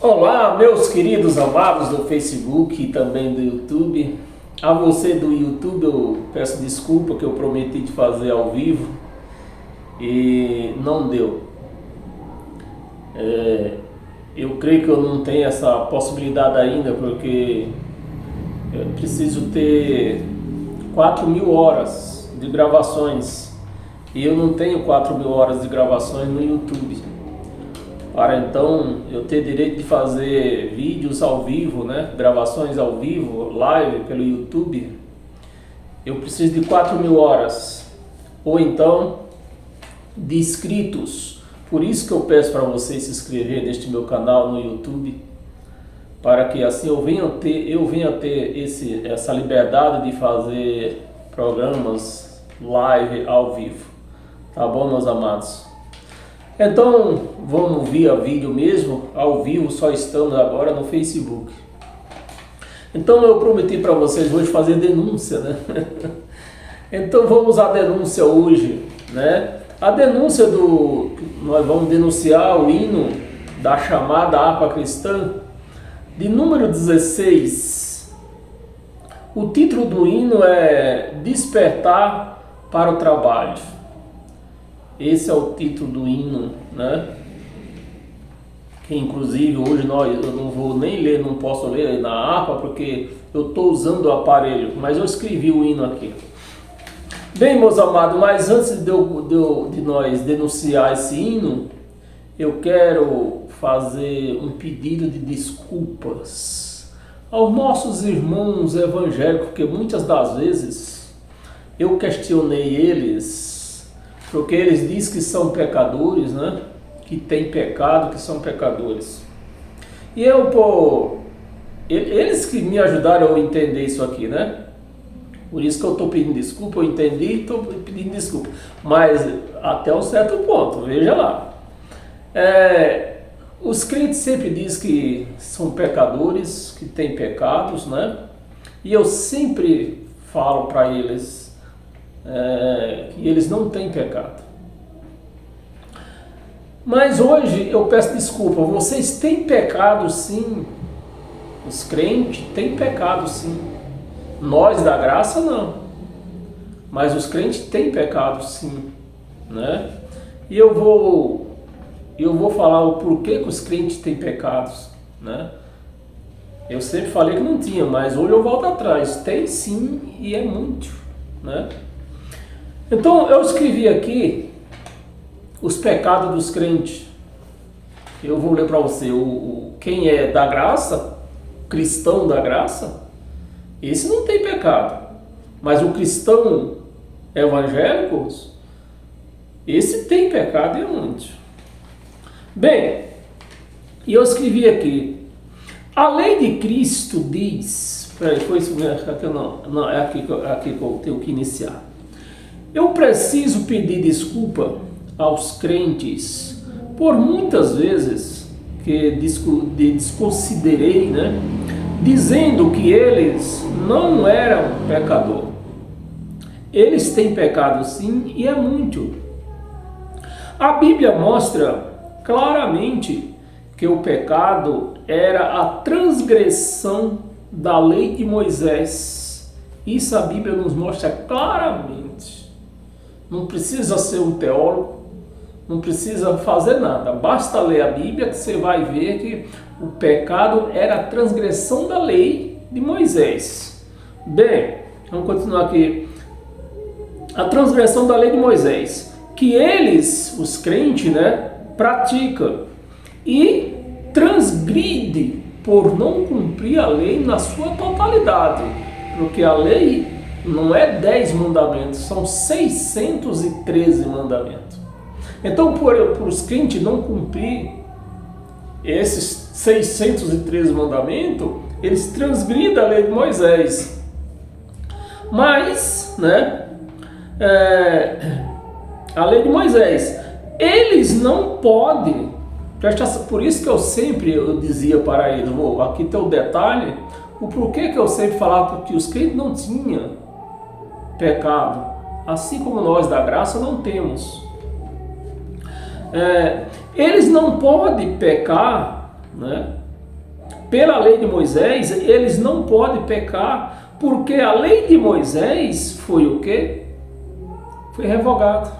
Olá, meus queridos amados do Facebook e também do YouTube. A você do YouTube eu peço desculpa que eu prometi de fazer ao vivo e não deu. Eu creio que eu não tenho essa possibilidade ainda porque eu preciso ter 4.000 horas de gravações e eu não tenho 4.000 horas de gravações no YouTube. Para então eu ter direito de fazer vídeos ao vivo, né? Gravações ao vivo, live pelo YouTube, eu preciso de 4.000 horas, ou então de inscritos. Por isso que eu peço para vocês se inscrever neste meu canal no YouTube, para que assim eu venha ter essa liberdade de fazer programas live ao vivo. Tá bom, meus amados? Então, vamos via vídeo mesmo, ao vivo, só estamos agora no Facebook. Então eu prometi para vocês hoje fazer denúncia, né? Então vamos à denúncia hoje, né? A denúncia nós vamos denunciar o hino da chamada harpa cristã, de número 16. O título do hino é Despertar para o Trabalho. Esse é o título do hino, né? Que inclusive hoje eu não vou nem ler, não posso ler na harpa porque eu estou usando o aparelho, mas eu escrevi o hino aqui. Bem, meus amados, mas antes de nós denunciar esse hino, eu quero fazer um pedido de desculpas aos nossos irmãos evangélicos, porque muitas das vezes eu questionei eles, porque eles dizem que são pecadores, né? Que tem pecado, que são pecadores. E eles que me ajudaram a entender isso aqui, né? Por isso que eu estou pedindo desculpa, eu entendi e estou pedindo desculpa. Mas até um certo ponto, veja lá. Os crentes sempre dizem que são pecadores, que têm pecados, né? E eu sempre falo para eles que eles não têm pecado. Mas hoje eu peço desculpa, vocês têm pecado sim, os crentes têm pecado sim, nós da graça não, mas os crentes têm pecado sim, né? E eu vou falar o porquê que os crentes têm pecados, né? Eu sempre falei que não tinha, mas hoje eu volto atrás, tem sim e é muito, né? Então eu escrevi aqui os pecados dos crentes. Eu vou ler para você. Quem é da graça, cristão da graça, esse não tem pecado. Mas o cristão evangélico, esse tem pecado e é muito. Bem, e eu escrevi aqui. A lei de Cristo diz... Foi isso mesmo? Não, é aqui que eu tenho que iniciar. Eu preciso pedir desculpa aos crentes por muitas vezes que desconsiderei, né? Dizendo que eles não eram pecador. Eles têm pecado sim e é muito. A Bíblia mostra claramente que o pecado era a transgressão da lei de Moisés. Isso a Bíblia nos mostra claramente. Não precisa ser um teólogo, não precisa fazer nada, basta ler a Bíblia que você vai ver que o pecado era a transgressão da lei de Moisés. Bem, vamos continuar aqui. A transgressão da lei de Moisés, que eles, os crentes, né, praticam e transgride por não cumprir a lei na sua totalidade, porque a lei não é 10 mandamentos, são 613 mandamentos. Então, por os crentes não cumprir esses 613 mandamentos, eles transgridem a lei de Moisés. Mas, né, a lei de Moisés, eles não podem, por isso que eu dizia para eles, aqui tem o detalhe, o porquê que eu sempre falava, porque os crentes não tinham pecado, assim como nós da graça não temos. Eles não podem pecar, né, pela lei de Moisés, eles não podem pecar, porque a lei de Moisés foi o quê? Foi revogada.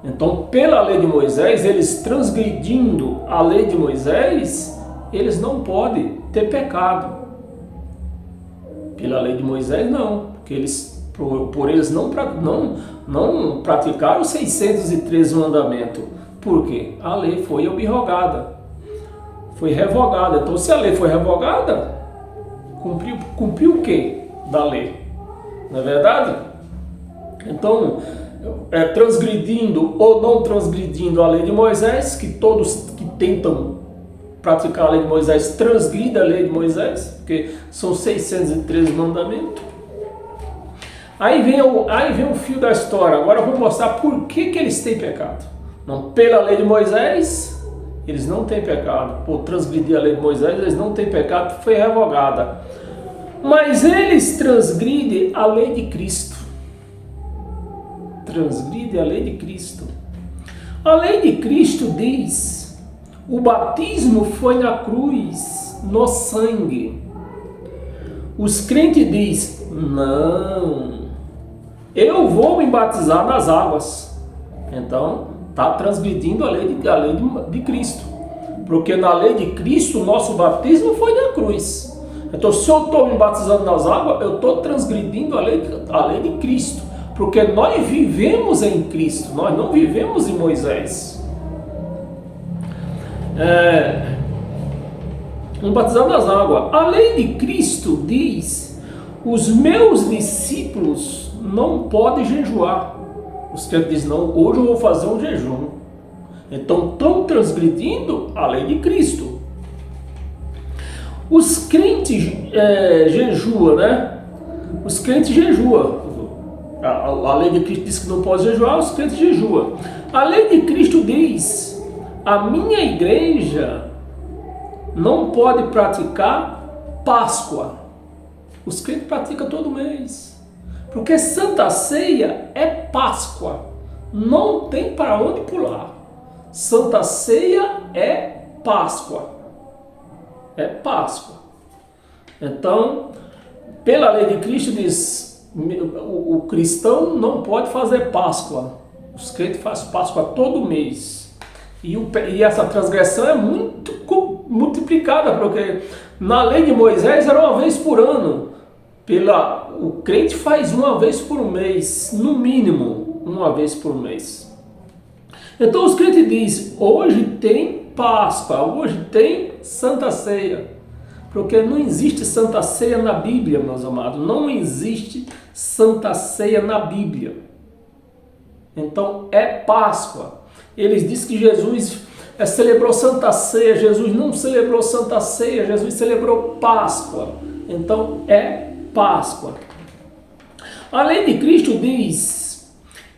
Então, pela lei de Moisés, eles transgredindo a lei de Moisés, eles não podem ter pecado. Pela lei de Moisés, não, porque eles, por eles não praticaram os 613 mandamentos. Por quê? A lei foi abrogada, foi revogada. Então, se a lei foi revogada, cumpriu o quê da lei? Não é verdade? Então, transgredindo ou não transgredindo a lei de Moisés, que todos que tentam praticar a lei de Moisés transgridem a lei de Moisés, porque são 613 mandamentos. Aí vem o fio da história. Agora eu vou mostrar por que eles têm pecado. Não, pela lei de Moisés, eles não têm pecado. Por transgredir a lei de Moisés, eles não têm pecado, foi revogada. Mas eles transgridem a lei de Cristo. Transgridem a lei de Cristo. A lei de Cristo diz: o batismo foi na cruz, no sangue. Os crentes dizem: não, eu vou me batizar nas águas. Então, está transgredindo a lei de Cristo. Porque na lei de Cristo, o nosso batismo foi na cruz. Então, se eu estou me batizando nas águas, eu estou transgredindo a lei de Cristo. Porque nós vivemos em Cristo, nós não vivemos em Moisés. Um batizado nas águas. A lei de Cristo diz: os meus discípulos não podem jejuar. Os crentes dizem: não, hoje eu vou fazer um jejum. Então estão transgredindo a lei de Cristo. Os crentes jejuam, né? Os crentes jejuam. A lei de Cristo diz que não pode jejuar, os crentes jejuam. A lei de Cristo diz: a minha igreja não pode praticar Páscoa. Os crentes praticam todo mês. Porque Santa Ceia é Páscoa. Não tem para onde pular. Santa Ceia é Páscoa. É Páscoa. Então, pela lei de Cristo diz: o cristão não pode fazer Páscoa. Os crentes fazem Páscoa todo mês. E essa transgressão é muito multiplicada, porque na lei de Moisés era uma vez por ano. O crente faz uma vez por mês, no mínimo uma vez por mês. Então os crentes dizem: hoje tem Páscoa, hoje tem Santa Ceia. Porque não existe Santa Ceia na Bíblia, meus amados. Não existe Santa Ceia na Bíblia. Então é Páscoa. Eles dizem que Jesus celebrou Santa Ceia. Jesus não celebrou Santa Ceia. Jesus celebrou Páscoa. Então é Páscoa. A lei de Cristo diz: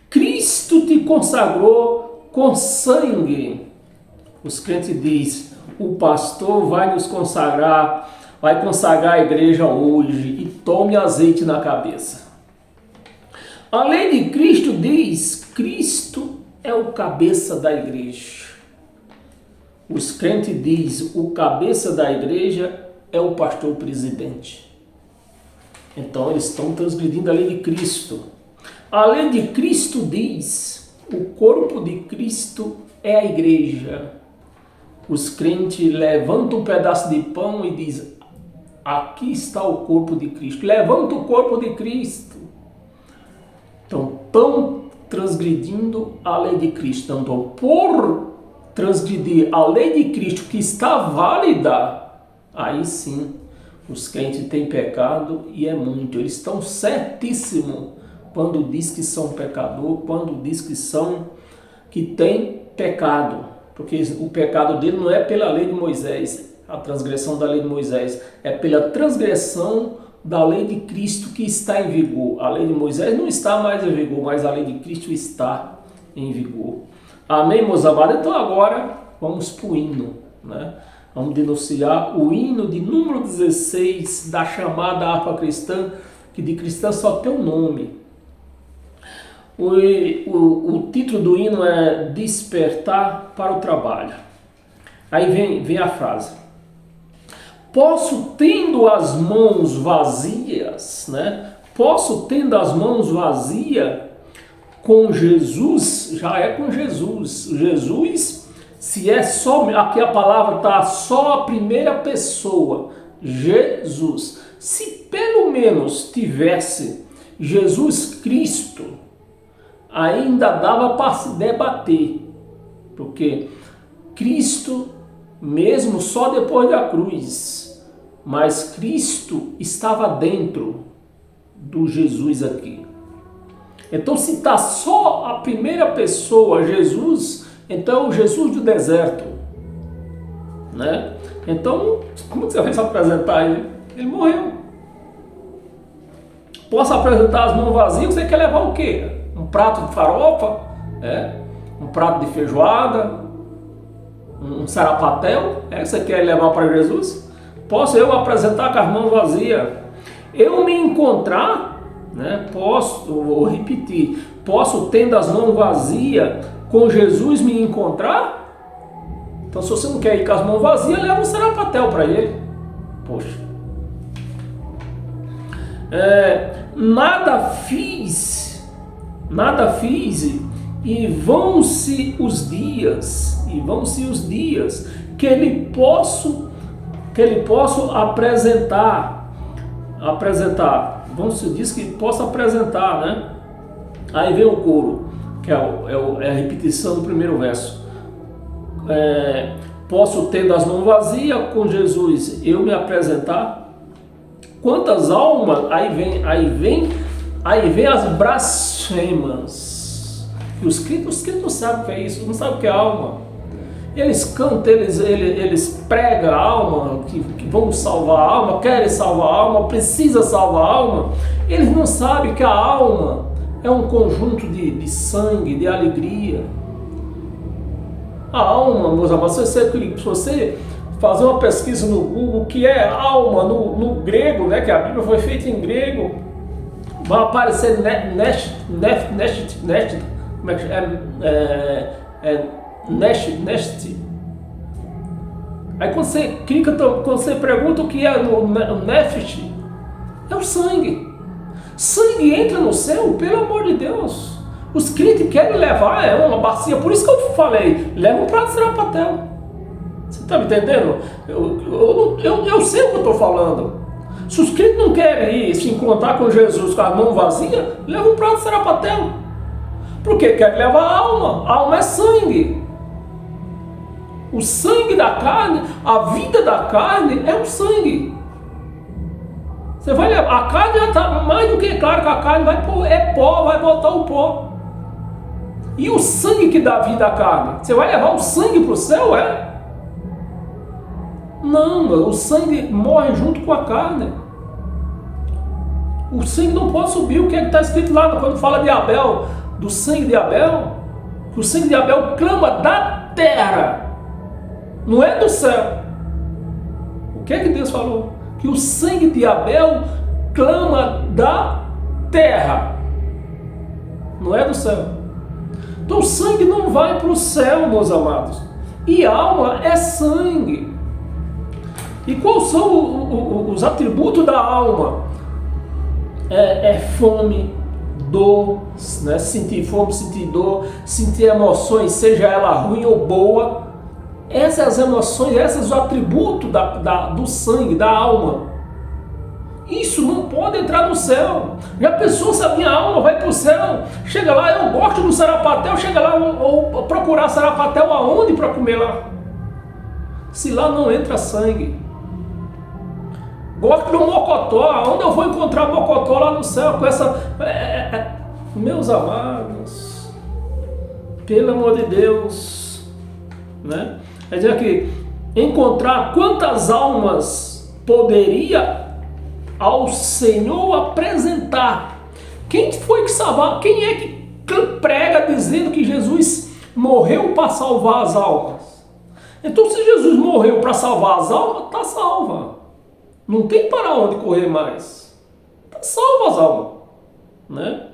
Cristo te consagrou com sangue. Os crentes dizem: o pastor vai nos consagrar, vai consagrar a igreja hoje e tome azeite na cabeça. A lei de Cristo diz: Cristo é o cabeça da igreja. Os crentes dizem: o cabeça da igreja é o pastor presidente. Então eles estão transgredindo a lei de Cristo. A lei de Cristo diz: o corpo de Cristo é a igreja. Os crentes levantam um pedaço de pão e dizem: aqui está o corpo de Cristo. Levanta o corpo de Cristo. Então, estão transgredindo a lei de Cristo. Então, por transgredir a lei de Cristo que está válida, aí sim, os crentes têm pecado e é muito. Eles estão certíssimos quando diz que são pecador, quando diz que têm pecado. Porque o pecado dele não é pela lei de Moisés, a transgressão da lei de Moisés, é pela transgressão da lei de Cristo que está em vigor. A lei de Moisés não está mais em vigor, mas a lei de Cristo está em vigor. Amém, meus amados? Então agora vamos para o hino, né? Vamos denunciar o hino de número 16 da chamada harpa cristã, que de cristã só tem um nome. O título do hino é Despertar para o Trabalho. Aí vem a frase: Posso, tendo as mãos vazias, né? Posso, tendo as mãos vazias, com Jesus, já é com Jesus. Jesus, se é só, aqui a palavra está só a primeira pessoa, Jesus. Se pelo menos tivesse Jesus Cristo, ainda dava para se debater, porque Cristo, mesmo só depois da cruz, mas Cristo estava dentro do Jesus aqui. Então, se está só a primeira pessoa, Jesus, então é o Jesus do deserto, né? Então, como que você vai se apresentar ele? Ele morreu. Posso apresentar as mãos vazias? Você quer levar o quê? Um prato de farofa? Um prato de feijoada? Um sarapatel? Você quer levar para Jesus? Posso eu apresentar com as mãos vazias? Eu me encontrar, né? Posso, vou repetir, posso, tendo as mãos vazias, com Jesus me encontrar? Então, se você não quer ir com as mãos vazias, leva um sarapatel para ele. Poxa. Nada fiz, e vão-se os dias, que ele possa apresentar, vamos se diz que possa apresentar, né? Aí vem o coro, que é a repetição do primeiro verso. Posso, tendo as mãos vazias, com Jesus eu me apresentar. Quantas almas, aí vem as blasfemas. E os crentes não sabem o que é isso, não sabem o que é alma. Eles cantam, eles pregam a alma, que vão salvar a alma, querem salvar a alma, precisa salvar a alma. Eles não sabem que a alma é um conjunto de sangue, de alegria. A alma, meus amados, se você fazer uma pesquisa no Google, o que é alma no grego, né, que a Bíblia foi feita em grego, vai aparecer nest. Aí quando você clica, quando você pergunta o que é no nefesh, é o sangue. Sangue entra no céu, pelo amor de Deus. Os crentes querem levar uma bacia, por isso que eu falei, leva um prato de sarapatel. Você está me entendendo? Eu sei o que eu estou falando. Se os crentes não querem ir se encontrar com Jesus com a mão vazia, leva um prato de sarapatel. Porque quer levar a alma. A alma é sangue. O sangue da carne, a vida da carne é o sangue. Você vai levar. A carne já está mais do que claro que a carne é pó, vai voltar o pó. E o sangue que dá vida à carne? Você vai levar o sangue para o céu, Não, o sangue morre junto com a carne. O sangue não pode subir. O que é que está escrito lá quando fala de Abel, do sangue de Abel? Que o sangue de Abel clama da terra, não é do céu. O que é que Deus falou? Que o sangue de Abel clama da terra, não é do céu. Então o sangue não vai para o céu, meus amados. E alma é sangue. E quais são os atributos da alma? É fome, dor, né? Sentir fome, sentir dor, sentir emoções, seja ela ruim ou boa. Essas emoções, esses são os atributos do sangue, da alma. Isso não pode entrar no céu. Já pensou se a minha alma vai para o céu? Chega lá, eu gosto do sarapatel, chega lá, ou procurar sarapatel aonde para comer lá? Se lá não entra sangue. Gosto do mocotó, onde eu vou encontrar mocotó lá no céu com essa... Meus amados, pelo amor de Deus, né? Quer dizer que encontrar quantas almas poderia ao Senhor apresentar. Quem foi que salvar? Quem é que prega dizendo que Jesus morreu para salvar as almas? Então, se Jesus morreu para salvar as almas, está salva. Não tem para onde correr mais. Está salva as almas, né?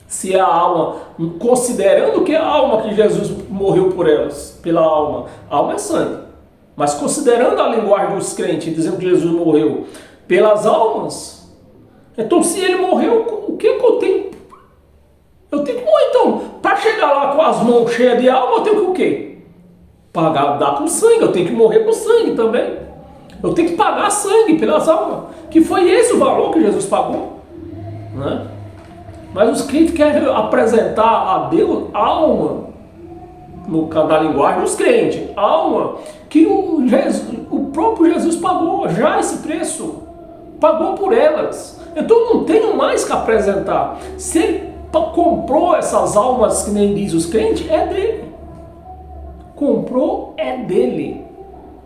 Se a alma, considerando que a alma que Jesus morreu por elas, pela alma, a alma é sangue. Mas considerando a linguagem dos crentes, dizendo que Jesus morreu pelas almas, então se ele morreu, o que eu tenho? Eu tenho que morrer, então, para chegar lá com as mãos cheias de alma, eu tenho que o quê? Pagar, dar com sangue, eu tenho que morrer com sangue também. Eu tenho que pagar sangue pelas almas, que foi esse o valor que Jesus pagou, né? Mas os crentes querem apresentar a Deus alma, na linguagem dos crentes, alma que o próprio Jesus pagou já esse preço, pagou por elas. Então não tenho mais que apresentar. Se ele comprou essas almas, que nem diz os crentes, é dele. Comprou, é dele.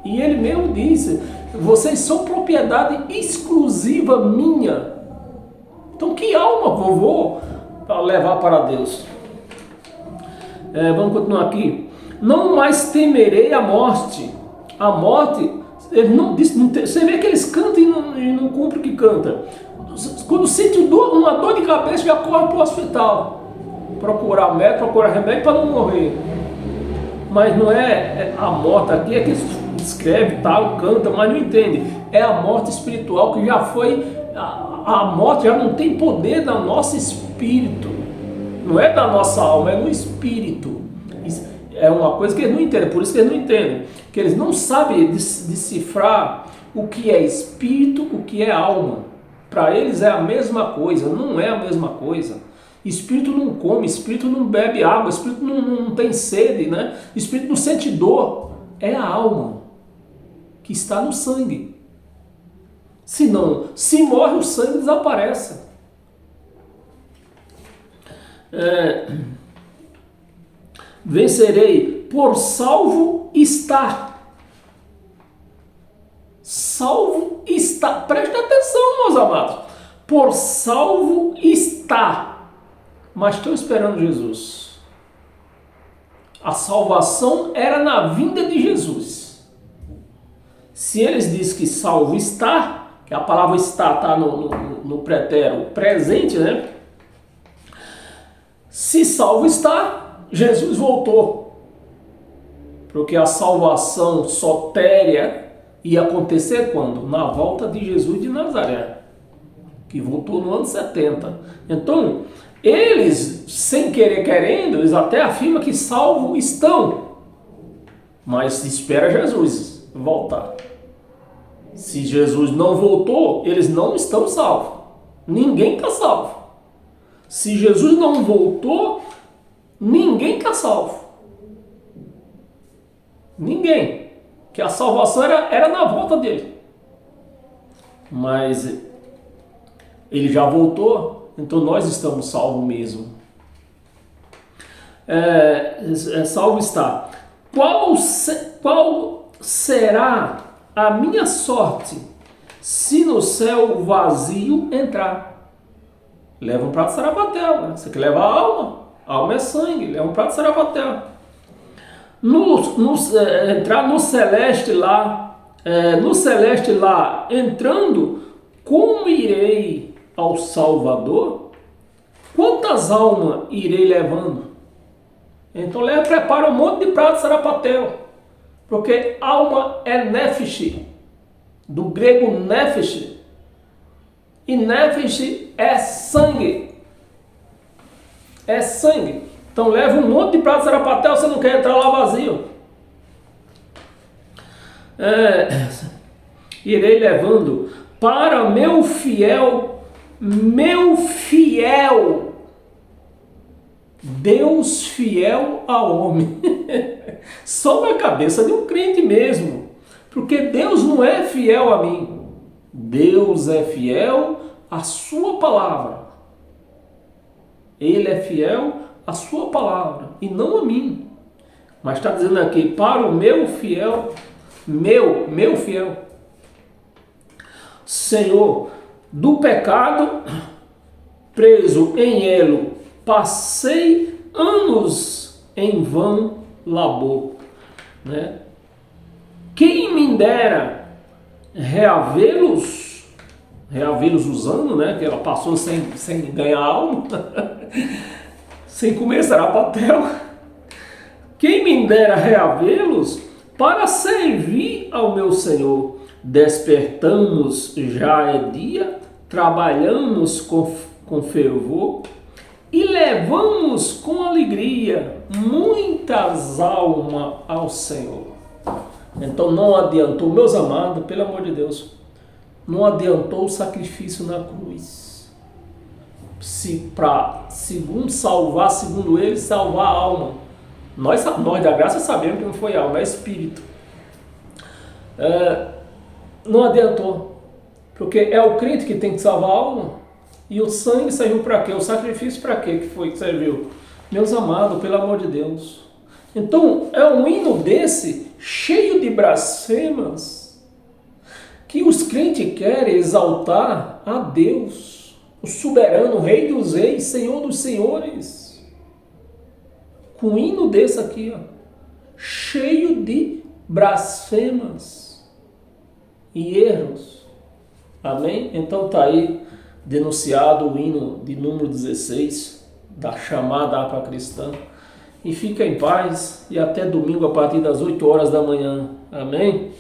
E ele mesmo disse: vocês são propriedade exclusiva minha. Então que alma eu vou levar para Deus? Vamos continuar aqui. Não mais temerei a morte. A morte, ele não diz, você vê que eles cantam e não cumprem o que canta. Quando sente uma dor de cabeça, já corre para o hospital. Procurar médico, procurar remédio para não morrer. Mas não é a morte aqui, é que escreve, tal, canta, mas não entende. É a morte espiritual que já foi. A morte já não tem poder no nosso espírito. Não é da nossa alma, é no espírito. É uma coisa que eles não entendem, por isso que eles não entendem. Que eles não sabem decifrar o que é espírito, o que é alma. Para eles é a mesma coisa, não é a mesma coisa. Espírito não come, espírito não bebe água, espírito não tem sede, né? Espírito não sente dor. É a alma que está no sangue. Senão, se morre, o sangue desaparece. Vencerei, por salvo está. Salvo está. Preste atenção, meus amados. Por salvo está. Mas estou esperando Jesus. A salvação era na vinda de Jesus. Se eles dizem que salvo está, que a palavra está no pretérito presente, né? Se salvo está, Jesus voltou. Porque a salvação sotéria ia acontecer quando? Na volta de Jesus de Nazaré, que voltou no ano 70. Então, eles, sem querer querendo, eles até afirmam que salvos estão. Mas espera Jesus voltar. Se Jesus não voltou, eles não estão salvos. Ninguém está salvo. Se Jesus não voltou, ninguém está salvo. Ninguém. Que a salvação era na volta dele. Mas ele já voltou, então nós estamos salvos mesmo. Salvo está. Qual será a minha sorte se no céu vazio entrar? Leva um prato de sarapatel, né? Você quer levar a alma? A alma é sangue, leva um prato de sarapatel. Entrar no celeste lá, entrando, como irei ao Salvador? Quantas almas irei levando? Então prepara um monte de prato de sarapatel, porque alma é nefesh, do grego nefesh, e nefesh é sangue. É sangue. Então leva um monte de prato de sarapatel, você não quer entrar lá vazio. Irei levando para meu fiel, Deus fiel ao homem. Só na cabeça de um crente mesmo. Porque Deus não é fiel a mim. Deus é fiel à sua palavra. Ele é fiel à sua palavra e não a mim. Mas está dizendo aqui, para o meu fiel, meu fiel. Senhor, do pecado, preso em elo, passei anos em vão labor, né? Quem me dera reavê-los usando, né? Que ela passou sem ganhar alma, sem comer sarapatel. Quem me dera reavê-los para servir ao meu Senhor. Despertamos, já é dia, trabalhamos com fervor e levamos com alegria muitas almas ao Senhor. Então não adiantou, meus amados, pelo amor de Deus, não adiantou o sacrifício na cruz. Segundo salvar, segundo ele, salvar a alma. Nós da graça sabemos que não foi alma, é espírito. Não adiantou, porque é o crente que tem que salvar a alma. E o sangue serviu para quê? O sacrifício para quê que foi que serviu? Meus amados, pelo amor de Deus. Então, é um hino desse, cheio de blasfemas, que os crentes querem exaltar a Deus, o soberano, Rei dos reis, Senhor dos senhores. Com um hino desse aqui, ó, cheio de blasfemas e erros. Amém? Então está aí denunciado o hino de número 16, da chamada harpa cristã. E fica em paz e até domingo a partir das 8 horas da manhã. Amém?